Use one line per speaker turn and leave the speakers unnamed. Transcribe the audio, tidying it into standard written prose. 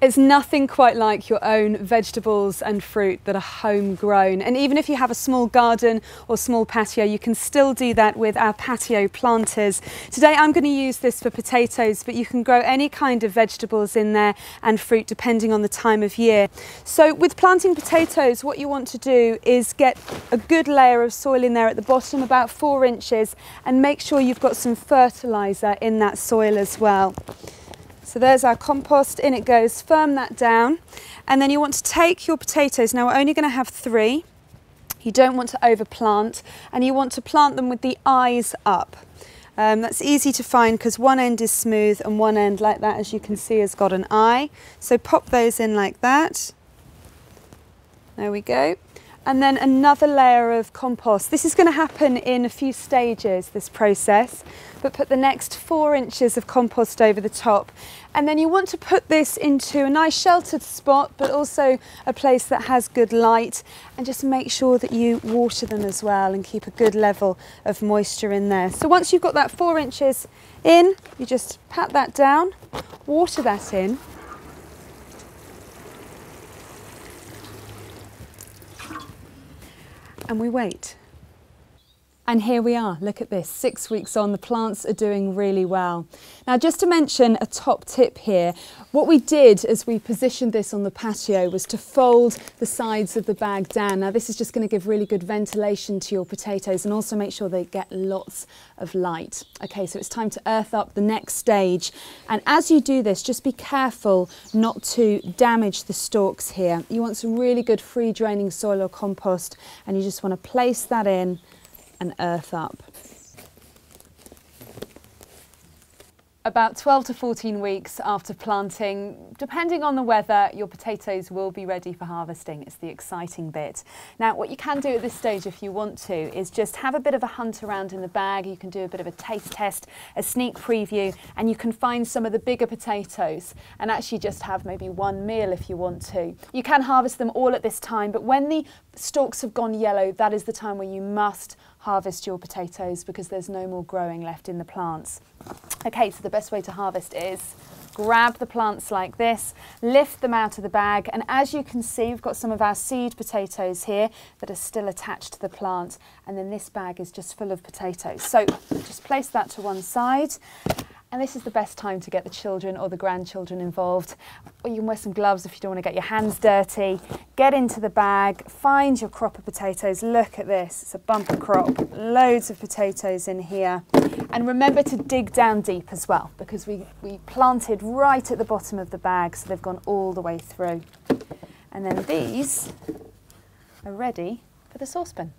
It's nothing quite like your own vegetables and fruit that are homegrown. And even if you have a small garden or small patio, you can still do that with our patio planters. Today I'm going to use this for potatoes, but you can grow any kind of vegetables in there and fruit depending on the time of year. So with planting potatoes, what you want to do is get a good layer of soil in there at the bottom, about 4 inches, and make sure you've got some fertiliser in that soil as well. So there's our compost, in it goes, firm that down. And then you want to take your potatoes, now we're only going to have 3. You don't want to overplant, and you want to plant them with the eyes up. That's easy to find because one end is smooth and one end, like that, as you can see, has got an eye. So pop those in like that. There we go. And then another layer of compost. This is going to happen in a few stages, this process, but put the next 4 inches of compost over the top. And then you want to put this into a nice sheltered spot, but also a place that has good light, and just make sure that you water them as well and keep a good level of moisture in there. So once you've got that 4 inches in, you just pat that down, water that in. And we wait. And here we are, look at this, 6 weeks on, the plants are doing really well. Now just to mention a top tip here, what we did as we positioned this on the patio was to fold the sides of the bag down. Now this is just going to give really good ventilation to your potatoes and also make sure they get lots of light. Okay, so it's time to earth up the next stage. And as you do this, just be careful not to damage the stalks here. You want some really good free draining soil or compost, and you just want to place that in and earth up. About 12 to 14 weeks after planting, depending on the weather, your potatoes will be ready for harvesting. It's the exciting bit. Now, what you can do at this stage if you want to is just have a bit of a hunt around in the bag. You can do a bit of a taste test, a sneak preview, and you can find some of the bigger potatoes and actually just have maybe one meal if you want to. You can harvest them all at this time, but when the stalks have gone yellow, that is the time where you must harvest your potatoes because there's no more growing left in the plants. Okay, so the best way to harvest is grab the plants like this, lift them out of the bag, and as you can see, we've got some of our seed potatoes here that are still attached to the plant, and then this bag is just full of potatoes. So just place that to one side. And this is the best time to get the children or the grandchildren involved. Or you can wear some gloves if you don't want to get your hands dirty. Get into the bag, find your crop of potatoes. Look at this, it's a bumper crop. Loads of potatoes in here. And remember to dig down deep as well, because we planted right at the bottom of the bag, so they've gone all the way through. And then these are ready for the saucepan.